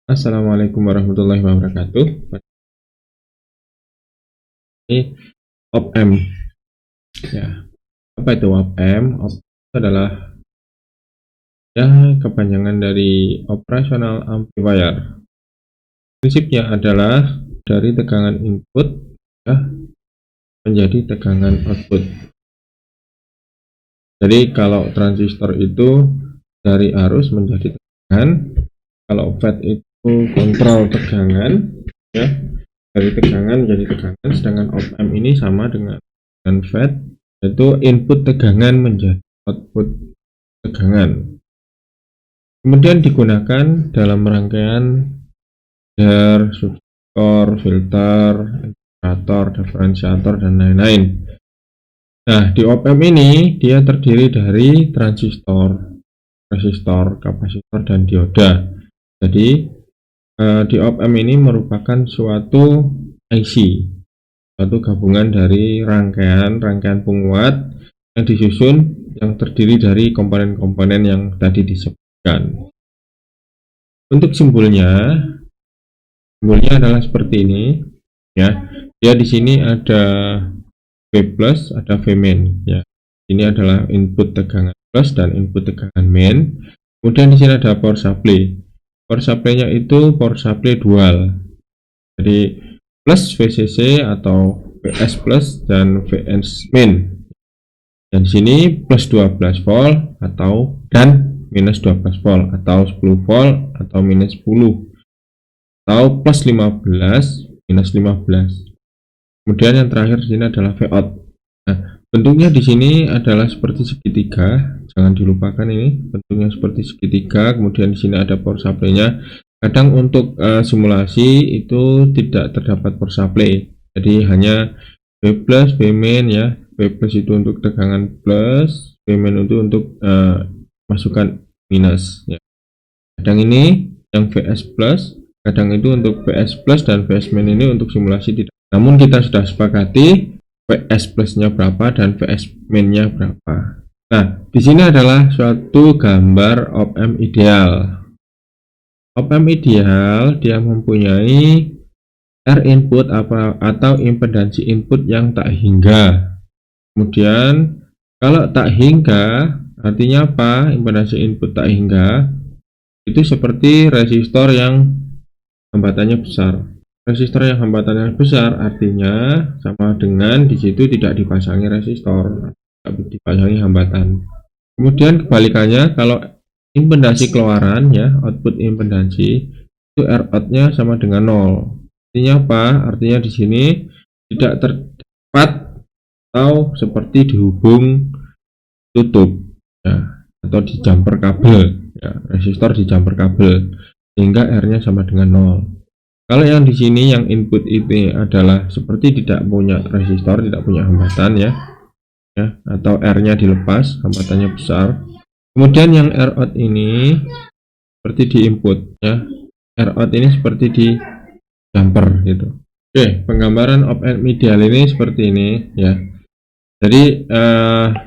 Assalamualaikum warahmatullahi wabarakatuh. Ini op-amp ya. Apa itu op-amp? Op-amp itu adalah ya kepanjangan dari operational amplifier. Prinsipnya adalah dari tegangan input ya menjadi tegangan output. Jadi kalau transistor itu dari arus menjadi tegangan, kalau FET itu kontrol tegangan ya, dari tegangan menjadi tegangan, sedangkan op-amp ini sama dengan FET, yaitu input tegangan menjadi output tegangan. Kemudian digunakan dalam rangkaian substruktur, filter, integrator, diferensiator, dan lain-lain. Nah, di op-amp ini dia terdiri dari transistor, resistor, kapasitor, dan dioda. Jadi di op-amp ini merupakan suatu IC, suatu gabungan dari rangkaian penguat yang disusun, yang terdiri dari komponen-komponen yang tadi disebutkan. Untuk simbolnya adalah seperti ini ya. Dia di sini ada V plus, ada V min ya. Ini adalah input tegangan plus dan input tegangan min. Kemudian di sini ada power supply. Power supply-nya itu power supply dual. Jadi plus VCC atau VS plus dan VS min. Dan di sini plus 12 volt atau dan minus 12 volt atau 10 volt atau minus 10 atau plus 15 minus 15. Kemudian yang terakhir di sini adalah Vout. Nah, bentuknya di sini adalah seperti segitiga. Jangan dilupakan ini bentuknya seperti segitiga. Kemudian di sini ada power supply-nya. Kadang untuk simulasi itu tidak terdapat power supply. Jadi hanya V plus, V min ya. V plus itu untuk tegangan plus, V min itu untuk masukan minus ya. Kadang ini yang VS plus, kadang itu untuk VS plus, dan VS min ini untuk simulasi tidak. Namun kita sudah sepakati VS plusnya berapa dan VS min-nya berapa. Nah, di sini adalah suatu gambar op-amp ideal. Op-amp ideal dia mempunyai R input atau impedansi input yang tak hingga. Kemudian kalau tak hingga artinya apa? Impedansi input tak hingga itu seperti resistor yang hambatannya besar. Resistor yang hambatannya besar artinya sama dengan di situ tidak dipasangi resistor, tidak dipasangi hambatan. Kemudian kebalikannya, kalau impedansi keluaran ya, output impedansi itu Rout-nya sama dengan 0. Artinya apa? Artinya di sini tidak terdapat atau seperti dihubung tutup ya, atau di jumper kabel ya, resistor di jumper kabel, sehingga R-nya sama dengan 0. Kalau yang di sini yang input ini adalah seperti tidak punya resistor, tidak punya hambatan ya, atau R-nya dilepas, hambatannya besar. Kemudian yang Rout ini seperti di input ya, Rout ini seperti di jumper gitu. Oke, penggambaran op-amp ideal ini seperti ini ya. Jadi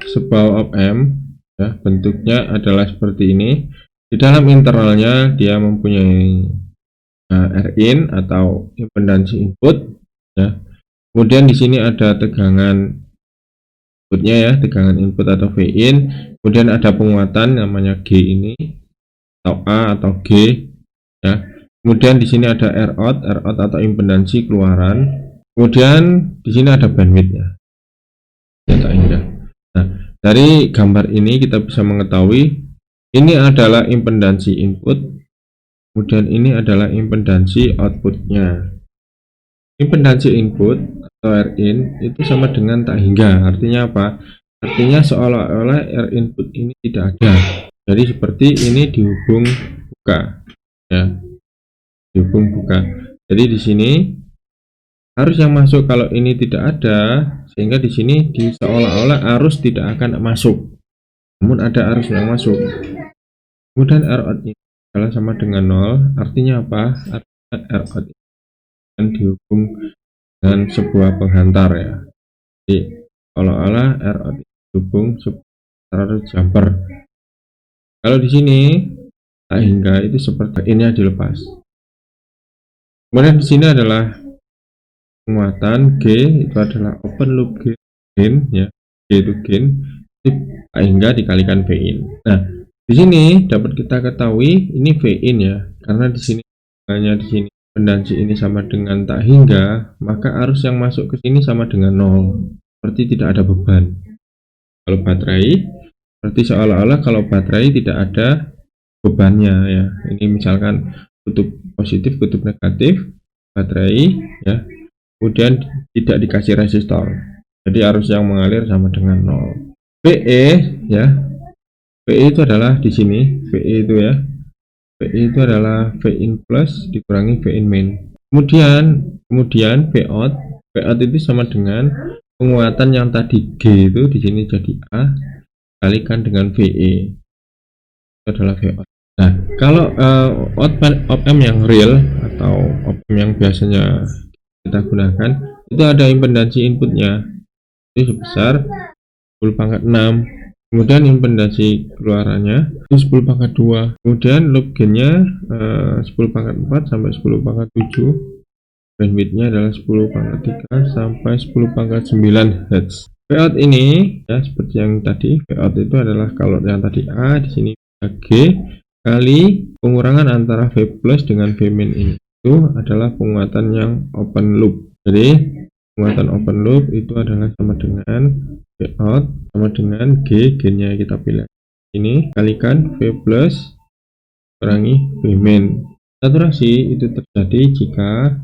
sebuah op-amp ya, bentuknya adalah seperti ini. Di dalam internalnya dia mempunyai Rin atau impedansi input ya. Kemudian di sini ada tegangan inputnya ya, tegangan input atau Vin. Kemudian ada penguatan namanya G ini atau A atau G ya. Kemudian di sini ada Rout atau impedansi keluaran. Kemudian di sini ada bandwidth-nya. Nah, dari gambar ini kita bisa mengetahui ini adalah impedansi input, kemudian ini adalah impedansi outputnya. Impedansi input atau Rin itu sama dengan tak hingga. Artinya apa? Artinya seolah-olah R input ini tidak ada. Jadi seperti ini dihubung buka ya, dihubung buka. Jadi di sini arus yang masuk kalau ini tidak ada, sehingga di sini seolah-olah arus tidak akan masuk, namun ada arus yang masuk. Kemudian Rout ini adalah sama dengan 0. Artinya apa? Artinya Rout ini akan dihubung dengan sebuah penghantar ya. Jadi seolah-olah Rout ini dihubung secara jumper. Kalau di sini tak hingga itu seperti ini dilepas. Kemudian di sini adalah penguatan G, itu adalah open loop gain ya, G itu gain hingga dikalikan V in. Nah, di sini dapat kita ketahui ini V in ya, karena di sini hanya di sini impedansi ini sama dengan tak hingga, maka arus yang masuk ke sini sama dengan 0, seperti tidak ada beban. Kalau baterai, berarti seolah-olah kalau baterai tidak ada bebannya ya. Ini misalkan kutub positif, kutub negatif baterai ya, kemudian tidak dikasih resistor, jadi arus yang mengalir sama dengan 0. VE ya, VE itu adalah di sini, VE itu ya, VE itu adalah V in plus dikurangi V in min. Kemudian V out itu sama dengan penguatan yang tadi G itu di sini jadi A kalikan dengan VE, itu adalah V out. Nah, kalau op-amp yang real atau op-amp yang biasanya kita gunakan itu ada impedansi inputnya itu sebesar 10⁻⁶, kemudian impedansi keluarannya itu 10⁻², kemudian loop gainnya 10⁻⁴ sampai 10⁻⁷, bandwidthnya adalah 10⁻³ sampai 10⁻⁹ Hz. Vout ini ya seperti yang tadi, vout itu adalah kalau yang tadi A, di sini G kali pengurangan antara V plus dengan V min ini, itu adalah penguatan yang open loop. Jadi penguatan open loop itu adalah sama dengan V out sama dengan G, gainnya kita pilih ini kalikan V plus kurangi V min. Saturasi itu terjadi jika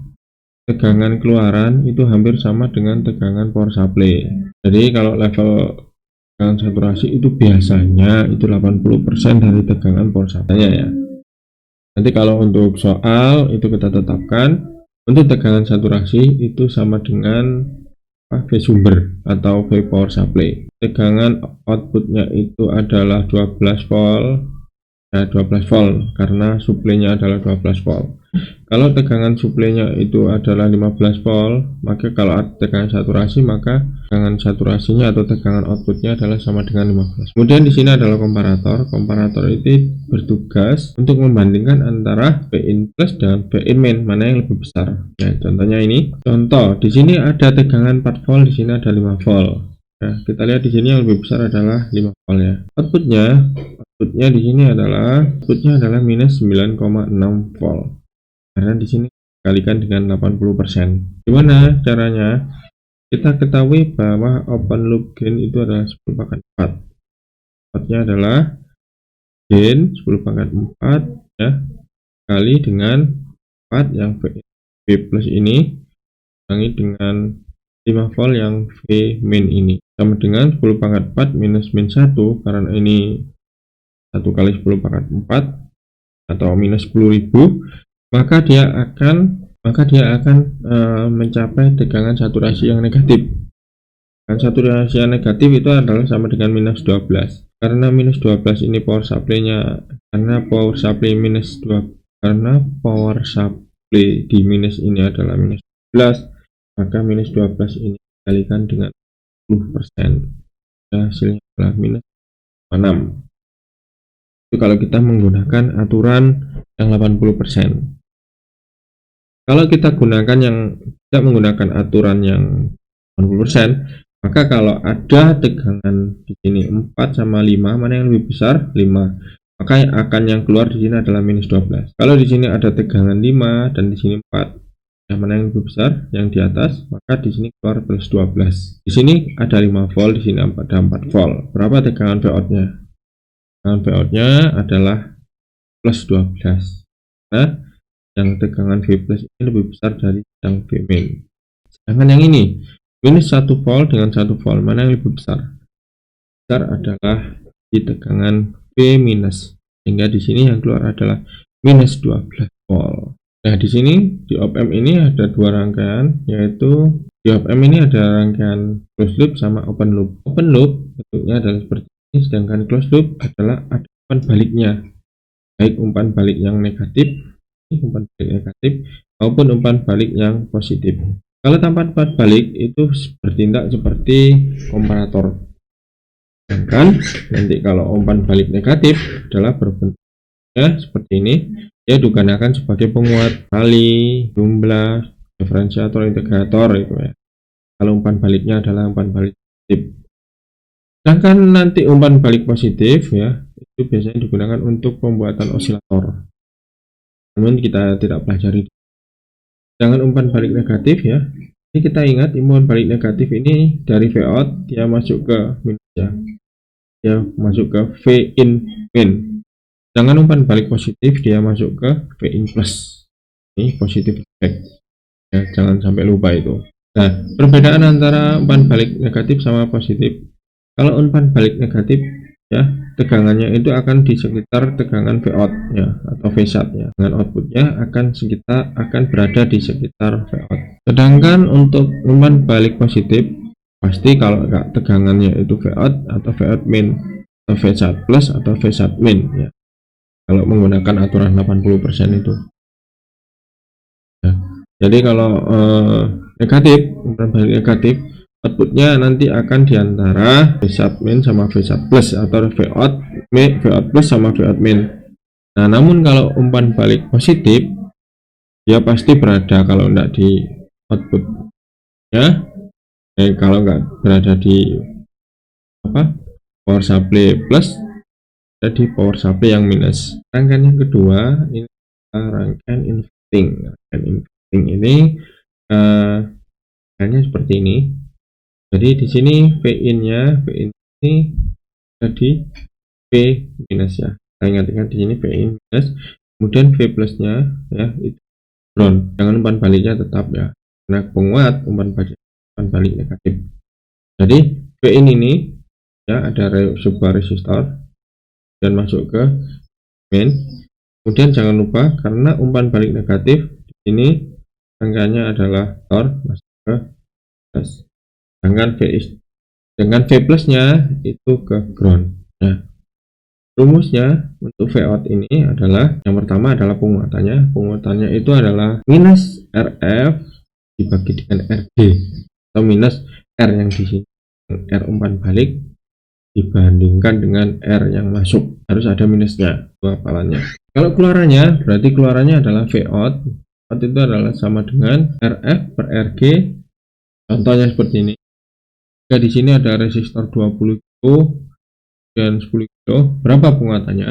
tegangan keluaran itu hampir sama dengan tegangan power supply. Jadi kalau level tegangan saturasi itu biasanya itu 80% dari tegangan power supply ya. Nanti kalau untuk soal itu kita tetapkan untuk tegangan saturasi itu sama dengan V sumber atau V power supply. Tegangan outputnya itu adalah 12 volt ya, 12 volt karena suplainya adalah 12 volt. Kalau tegangan suplainya itu adalah 15 volt, maka kalau tegangan saturasi maka tegangan saturasinya atau tegangan outputnya adalah sama dengan 15. Kemudian di sini adalah komparator. Komparator itu bertugas untuk membandingkan antara V in plus dengan V in min, mana yang lebih besar. Ya, contohnya ini. Contoh, di sini ada tegangan 4 volt, di sini ada 5 volt. Nah, kita lihat di sini yang lebih besar adalah 5 volt ya. Outputnya di sini adalah minus 9,6 volt. Karena di sini dikalikan dengan 80%. Gimana caranya? Kita ketahui bahwa open loop gain itu adalah 10⁻⁴. Outputnya adalah gain 10⁻⁴ ya, kali dengan 4 yang V plus ini kurangi dengan 5 volt yang V min ini, sama dengan 10⁻⁴ minus min 1, karena ini 1 kali 10⁻⁴ atau minus 10.000, maka dia akan mencapai tegangan saturasi yang negatif. Dan saturasi yang negatif itu adalah sama dengan minus 12. Karena minus 12 ini power supply-nya, karena power supply di minus ini adalah minus 12, maka minus 12 ini dikalikan dengan 10%. Hasilnya adalah minus 6. Itu kalau kita menggunakan aturan yang 80%. Kalau kita tidak menggunakan aturan yang 80%, maka kalau ada tegangan di sini 4 sama 5, mana yang lebih besar? 5. Maka yang keluar di sini adalah minus 12. Kalau di sini ada tegangan 5 dan di sini 4, yang mana yang lebih besar? Yang di atas, maka di sini keluar plus 12. Di sini ada 5 volt, di sini ada 4 volt. Berapa tegangan Vout-nya? Tegangan Vout-nya adalah plus 12. Nah, yang tegangan V plus ini lebih besar dari yang V min. Sedangkan yang ini minus 1 volt dengan 1 volt, mana yang lebih besar? Besar adalah di tegangan V minus, sehingga di sini yang keluar adalah minus 12 volt. Nah, di sini di op-amp ini ada dua rangkaian, yaitu di op-amp ini ada rangkaian closed loop sama open loop. Open loop bentuknya adalah seperti ini, sedangkan closed loop adalah ada umpan baliknya, baik umpan balik yang negatif maupun umpan balik yang positif. Kalau tanpa umpan balik itu bertindak seperti komparator. Sedangkan nanti kalau umpan balik negatif adalah berbentuknya seperti ini, dia digunakan sebagai penguat kali, jumlah, diferensiator, integrator itu ya. Kalau umpan baliknya adalah umpan balik positif. Sedangkan nanti umpan balik positif ya, itu biasanya digunakan untuk pembuatan osilator. Namun kita tidak pelajari. Jangan umpan balik negatif ya. Ini kita ingat umpan balik negatif ini dari V out dia masuk ke minus ya. Dia masuk ke V in min. Jangan umpan balik positif dia masuk ke V in plus. Ini positif effect. Ya, jangan sampai lupa itu. Nah, perbedaan antara umpan balik negatif sama positif. Kalau umpan balik negatif ya, tegangannya itu akan di sekitar tegangan V out ya atau V sat ya. Dengan outputnya akan berada di sekitar V out. Sedangkan untuk umpan balik positif pasti kalau enggak tegangannya itu V out atau V out min atau V sat plus atau V sat min ya. Kalau menggunakan aturan 80% itu. Ya. Jadi kalau negatif, umpan balik negatif, outputnya nanti akan diantara V sat min sama V sat plus atau V out plus sama V out min. Nah, namun kalau umpan balik positif, dia pasti berada kalau tidak di outputnya, kalau nggak berada di power supply plus, jadi power supply yang minus. Rangkaian yang kedua ini rangkaian inverting. Rangkaian inverting ini hanya seperti ini. Jadi di sini V in-nya, V in ini jadi V minus ya. Kita ingat-ingat di sini V in minus, kemudian V plusnya ya itu ground. Jangan umpan baliknya tetap ya. Karena penguat umpan balik negatif. Jadi V in ini ya ada sebuah resistor dan masuk ke main. Kemudian jangan lupa karena umpan balik negatif di sini rangkaiannya adalah tor masuk ke plus. Dengan V plusnya itu ke ground. Nah, rumusnya untuk V out ini adalah yang pertama adalah penguatannya itu adalah minus RF dibagi dengan RD atau minus R yang di sini, R umpan balik dibandingkan dengan R yang masuk, harus ada minusnya itu hafalannya. Kalau keluarannya berarti keluarannya adalah V out. Out itu adalah sama dengan RF per RG. Contohnya seperti ini. Jika di sini ada resistor 20 kilo dan 10 kilo, berapa penguatannya?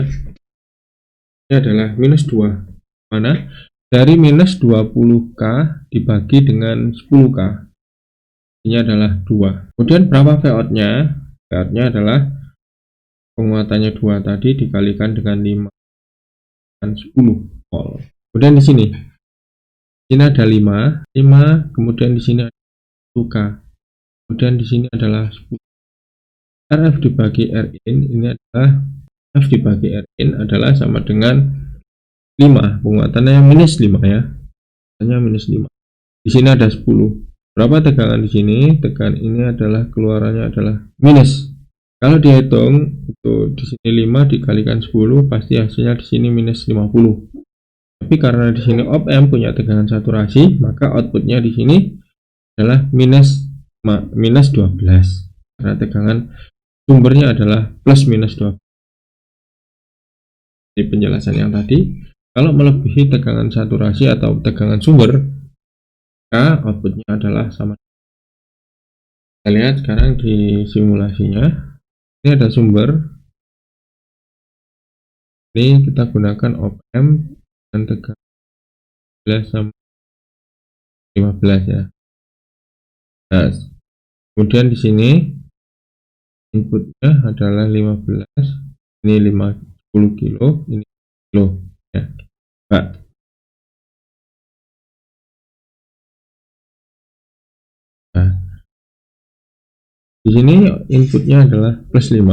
Ini adalah minus 2. Mana? Dari minus 20K dibagi dengan 10K. Ini adalah 2. Kemudian berapa V out-nya? V out-nya adalah penguatannya 2 tadi dikalikan dengan 5 dan 10 volt. Kemudian di sini ada 5, kemudian di sini ada 10K. Kemudian di sini adalah 10. RF dibagi Rin ini adalah F dibagi Rin adalah sama dengan 5. Penguatannya minus 5 ya. Hanya minus 5. Di sini ada 10. Berapa tegangan di sini? Tegangan ini adalah keluarannya adalah minus. Kalau dihitung itu di sini 5 dikalikan 10 pasti hasilnya di sini minus 50. Tapi karena di sini op amp punya tegangan saturasi, maka outputnya di sini adalah minus 12. Karena tegangan sumbernya adalah plus minus 12. Di penjelasan yang tadi, kalau melebihi tegangan saturasi atau tegangan sumber, maka outputnya adalah sama. Kita lihat sekarang di simulasinya. Ini ada sumber. Ini kita gunakan op amp dan tegangan 11 sama 15 ya. Nah, kemudian di sini inputnya adalah 15, ini 50 kilo, ini kilo ya. Nah, di sini inputnya adalah plus 5,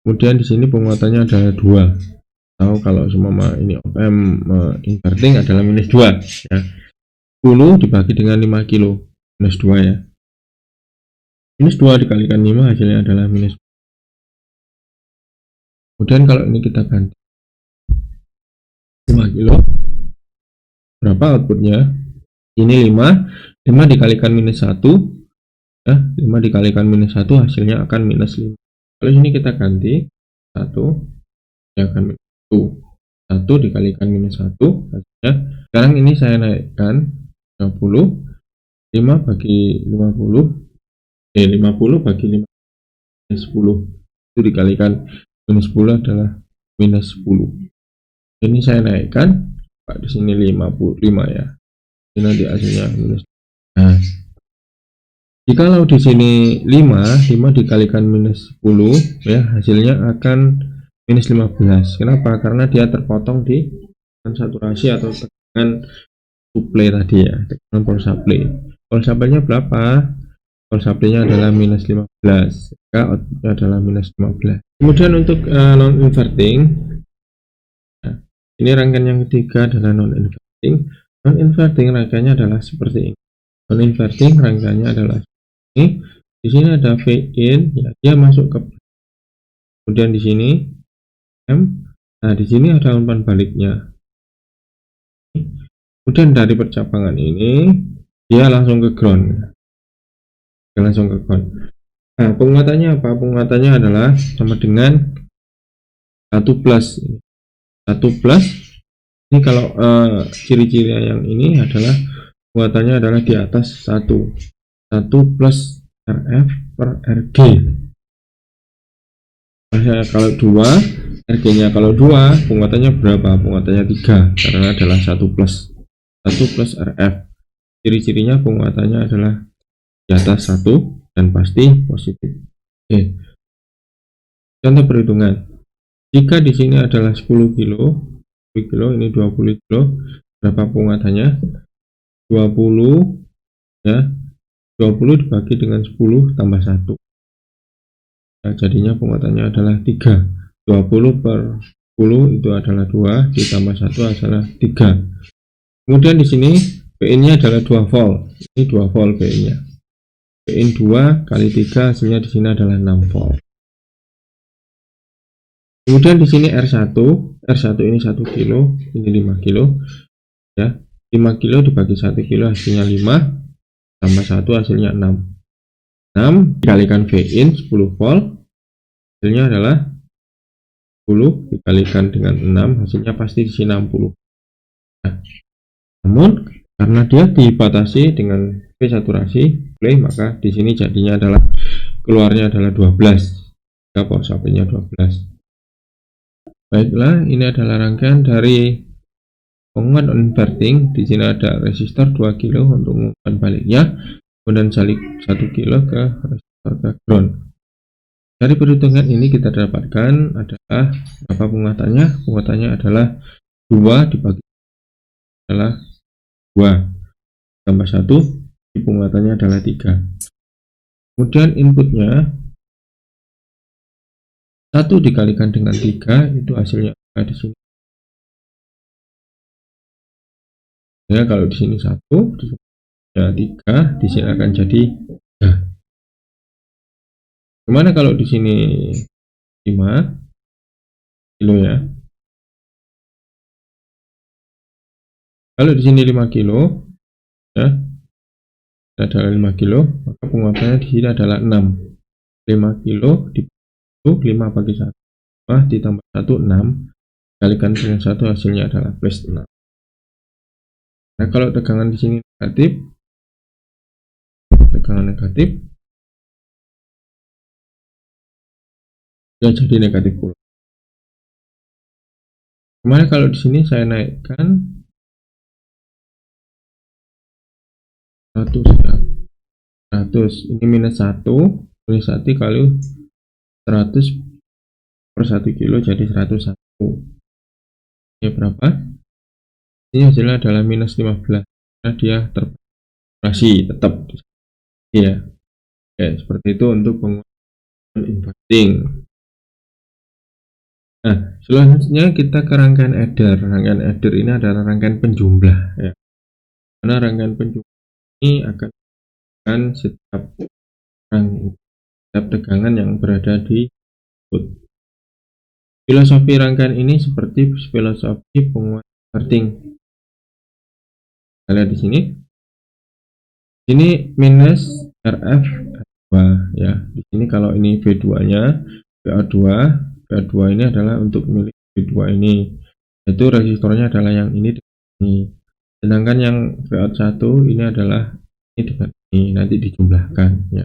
kemudian di sini penguatannya adalah 2, atau kalau semua ini op amp inverting adalah minus 2 ya. 10 dibagi dengan 5 kilo minus 2 ya. Minus 2 dikalikan 5 hasilnya adalah minus. Kemudian kalau ini kita ganti 5 kilo, berapa outputnya? Ini 5 dikalikan minus 1 ya, 5 dikalikan minus 1 hasilnya akan minus 5. Kalau ini kita ganti 1 ya akan minus 1. 1 dikalikan minus 1 hasilnya. Sekarang ini saya naikkan 50, 5 bagi 50, 50 bagi 5 minus 10 itu dikalikan minus 10 adalah minus 10. Ini saya naikkan di sini 55 ya, ini nanti hasilnya minus. Nah, jikalau di sini 5 dikalikan minus 10 ya, hasilnya akan minus 15. Kenapa? Karena dia terpotong di tekanan saturasi atau tekanan supply tadi ya, tekanan power supply. Power supply-nya berapa? Power supply-nya adalah minus 15, maka outputnya adalah minus 15. Kemudian untuk non inverting, nah, ini rangkaian yang ketiga adalah non inverting. Non inverting rangkaiannya adalah seperti ini. Non inverting rangkaiannya adalah ini. Di sini ada V in ya, dia masuk ke, kemudian di sini M. Nah, di sini ada umpan baliknya. Kemudian dari percabangan ini dia langsung ke ground. Dia langsung ke ground. Nah, penguatannya apa? Penguatannya adalah sama dengan 1 plus. 1 plus. Ini kalau ciri-ciri yang ini adalah penguatannya adalah di atas 1. 1 plus RF per RG. Nah, kalau 2 RG nya kalau 2 penguatannya berapa? Penguatannya 3 karena adalah 1 plus RF. Ciri-cirinya penguatannya adalah di atas 1 dan pasti positif. Oke. Contoh perhitungan. Jika di sini adalah 10 kilo, ini 20 kilo, berapa penguatannya? 20 ya. 20 dibagi dengan 10 tambah 1. Nah, jadinya penguatannya adalah 3. 20 per 10 itu adalah 2, ditambah 1 adalah 3. Kemudian di sini PIN-nya adalah 2 volt. Ini 2 volt PIN-nya. PIN 2 kali 3 hasilnya di sini adalah 6 volt. Kemudian di sini R1 ini 1 kilo, ini 5 kilo. Ya, 5 kilo dibagi 1 kilo hasilnya 5, tambah 1 hasilnya 6. 6 dikalikan V in 10 volt, hasilnya adalah 10 dikalikan dengan 6, hasilnya pasti di sini 60. Nah, namun karena dia dibatasi dengan V saturasi, maka di sini jadinya adalah keluarnya adalah 12. Jika power supply-nya 12. Baiklah, ini adalah rangkaian dari penguat non inverting. Di sini ada resistor 2 kilo untuk umpan baliknya, kemudian salib 1 kilo ke resistor ke ground. Dari perhitungan ini kita dapatkan adalah berapa penguatannya? Penguatannya adalah 2 dibagi adalah 2 tambah 1, penguatannya adalah 3. Kemudian inputnya 1 dikalikan dengan 3 itu hasilnya ada di sini. Ya, kalau di sini 1, di sini ada 3, di sini akan jadi 3. Gimana kalau di sini 5 kilo ya? Kalau di sini 5 kilo ya, adalah 5 kilo, maka penguatannya di sini adalah 6. 5 kilo di 5 bagi 1 ditambah 1 6 dikalikan dengan 1 hasilnya adalah plus 6. Nah, kalau tegangan di sini negatif, tegangan negatif ya jadi negatif pula. Kemarin kalau di sini saya naikkan 100 ini minus 1 kali 100 per 1 kilo jadi 101. Ini berapa? Ini hasilnya adalah minus 15 karena dia terpasang tetap ya. Oke, seperti itu untuk penguatan inverting. Nah, selanjutnya kita ke rangkaian adder. Rangkaian adder ini adalah rangkaian penjumlah ya. Karena rangkaian penjumlah ini akan setiap tegangan yang berada di input. Filosofi rangkaian ini seperti filosofi penguatan inverting. Kita lihat di sini. Ini minus RF 2 ya. Di sini kalau ini V2-nya, VA2 ini adalah untuk milik V2 ini. Itu resistornya adalah yang ini dengan ini. Sedangkan yang Vout 1 ini adalah ini dengan ini, nanti dijumlahkan ya.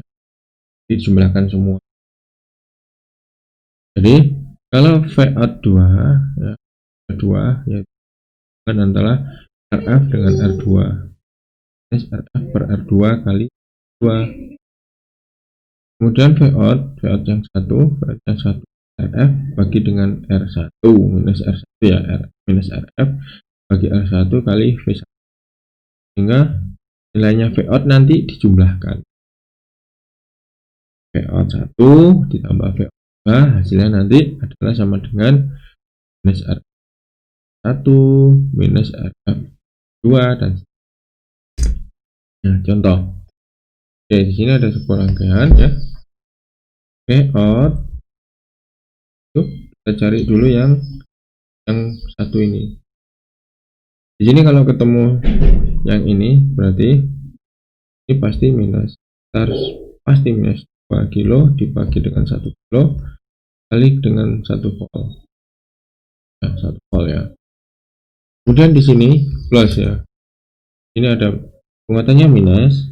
Dijumlahkan semua. Jadi kalau Vout 2 ya, R2 ya antara RF dengan R2. RF per R2 kali 2. Kemudian Vout yang 1 RF bagi dengan R1 minus R1 ya, minus RF bagi R1 kali V1, sehingga nilainya Vout nanti dijumlahkan. Vout 1 ditambah Vout 2 hasilnya nanti adalah sama dengan minus R1 minus RF2 dan nah, contoh. Oke, di sini ada sebuah rangkaian ya. Vout itu kita cari dulu yang satu ini. Di sini kalau ketemu yang ini berarti ini pasti minus. Harus pasti minus 2 kilo dibagi dengan 1 kilo kali dengan 1 volt. Ya, 1 volt ya. Kemudian di sini plus ya. Ini ada penguatannya minus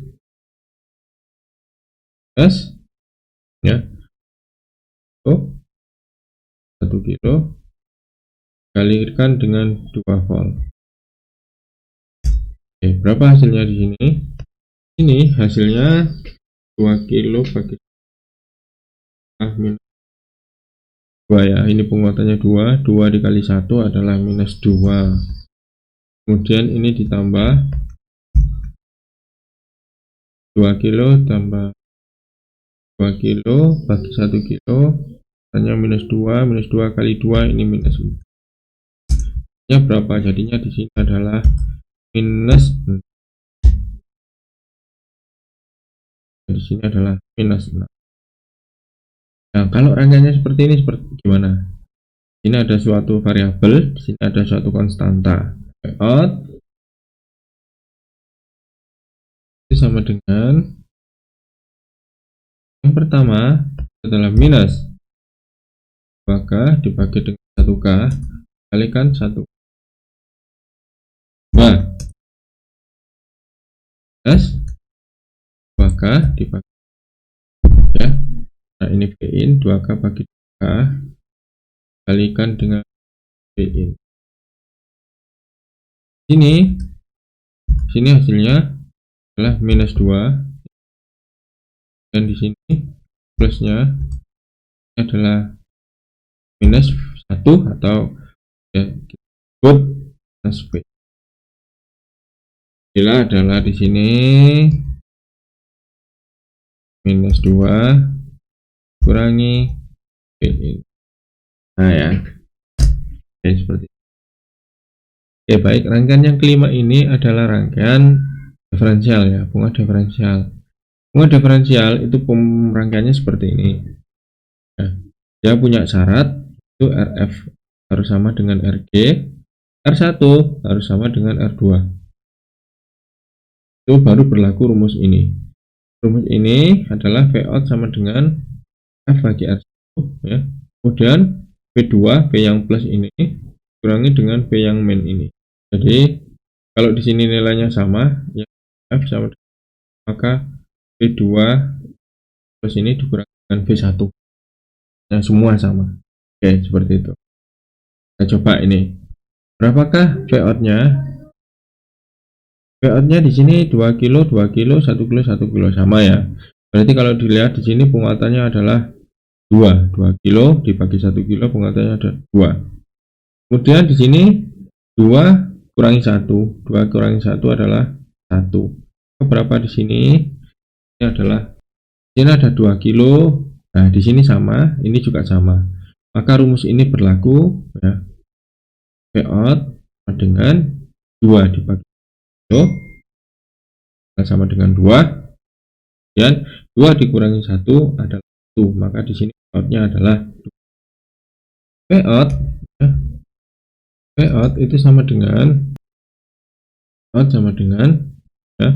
ya. 1 kilo kalikan dengan 2 volt. Oke, berapa hasilnya di sini? Ini hasilnya 2 kilo bagi minus 2 ya. Ini penguatannya 2 dikali 1 adalah minus 2. Kemudian ini ditambah 2 kilo tambah 2 kilo bagi 1 kilo hanya minus 2 kali 2 ini minus 4 ya berapa, jadinya di sini adalah minus, di sini adalah minus 6. Nah kalau rangkaiannya seperti ini, seperti gimana? Ini ada suatu variabel, di sini ada suatu konstanta. Vout itu sama dengan yang pertama adalah minus 2K dibagi dengan 1K kalikan 1 plus 2K dibagi ya. Nah ini V in 2K bagi 2K kalikan dengan V in. Sini hasilnya adalah minus 2 dan di sini plusnya adalah minus 1 atau ya sebut minus V. Bila adalah di sini minus 2 kurangi V in. Nah ya, oke, seperti itu. Oke baik, rangkaian yang kelima ini adalah rangkaian diferensial ya, bunga diferensial. Bunga diferensial itu rangkaiannya seperti ini. Nah, dia punya syarat itu RF harus sama dengan RG, R1 harus sama dengan R2. Itu baru berlaku rumus ini. Rumus ini adalah Vout sama dengan F bagi R1 ya. Kemudian V2, V yang plus ini kurangi dengan V yang min ini. Jadi kalau di sini nilainya sama ya, F sama dengan, maka V2 plus ini dikurangi dengan V1 yang semua sama. Oke, seperti itu. Kita coba ini. Berapakah Vout-nya? Vout-nya di sini 2 kilo, 2 kilo, 1 kilo, 1 kilo sama ya. Berarti kalau dilihat di sini penguatannya adalah 2 kilo dibagi 1 kilo penguatannya ada 2. Kemudian di sini 2 kurangi 1, 2 kurangi 1 adalah 1. Berapa di sini? Ini adalah, di sini ada 2 kilo. Nah, di sini sama, ini juga sama. Maka rumus ini berlaku ya. Vout dengan 2 dibagi kilo sama dengan 2. Dan 2 dikurangi 1 adalah 1. Maka di sini Vout-nya adalah 2. Vout ya. Vout itu sama dengan ya,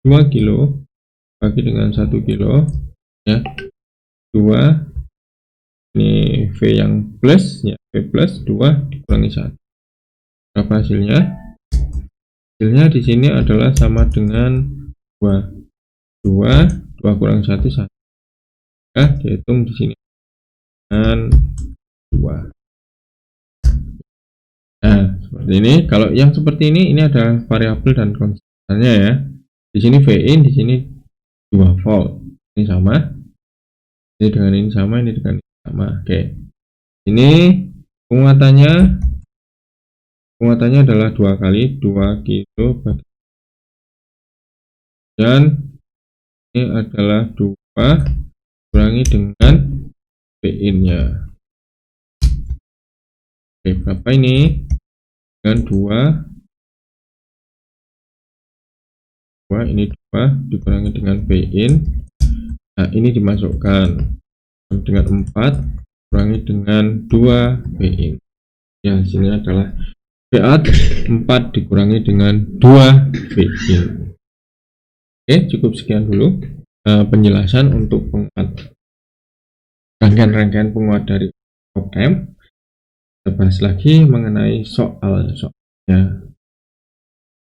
2 kilo bagi dengan 1 kilo ya. 2 ini V yang plus ya, V plus 2 dikurangi 1. Berapa hasilnya? Hasilnya di sini adalah sama dengan 2 kurang 1 1. Ya, dihitung di sini dengan 2. Nah, seperti ini. Kalau yang seperti ini ada variabel dan konstannya ya. Di sini Vin, di sini 2 volt. Ini sama. Ini dengan ini sama, ini dengan ini sama. Oke. Ini penguatannya adalah 2 kali 2 kilo bagi, dan ini adalah 2 kurangi dengan Vin nya. Oke, berapa ini? Dengan 2 ini 2 dikurangi dengan Vin. Nah, ini dimasukkan dengan 4 kurangi dengan 2 Vin. Ya, hasilnya adalah VA 4 dikurangi dengan 2 Vin. Oke, cukup sekian dulu penjelasan untuk rangkaian penguat dari op amp. Kita bahas lagi mengenai soalnya.